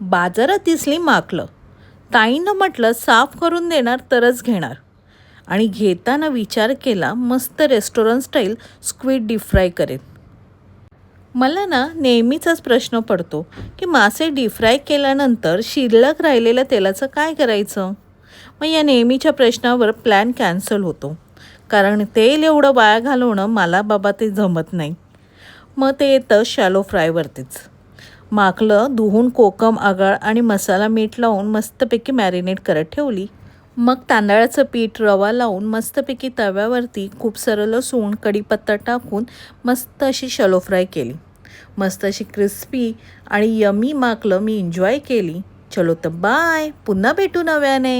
बाजारात दिसली माकलं. ताईनं म्हटलं साफ करून देणार तरच घेणार. आणि घेताना विचार केला मस्त restaurant style squid deep fry करेन. मला ना नेहमीचाच प्रश्न पडतो की मासे डीप फ्राय केल्यानंतर शिल्लक राहिलेल्या तेलाचं काय करायचं. मग या नेहमीच्या प्रश्नावर प्लॅन कॅन्सल होतो. कारण तेल एवढं वाया घालवणं मला बाबा ते जमत नाही. मग ते येतं शॅलो फ्रायवरतीच. माकलं धुवून कोकम, आगळ आणि मसाला मीठ लावून मस्तपैकी मॅरिनेट करत ठेवली. मग तांदळाचं पीठ, रवा लावून मस्तपैकी तव्यावरती खूप सारं लसूण, कढीपत्ता टाकून मस्त अशी शॅलो फ्राय केली. मस्त अशी क्रिस्पी आणि यमी माकलं मी एन्जॉय केली. चलो तर बाय, पुन्हा भेटू नव्याने.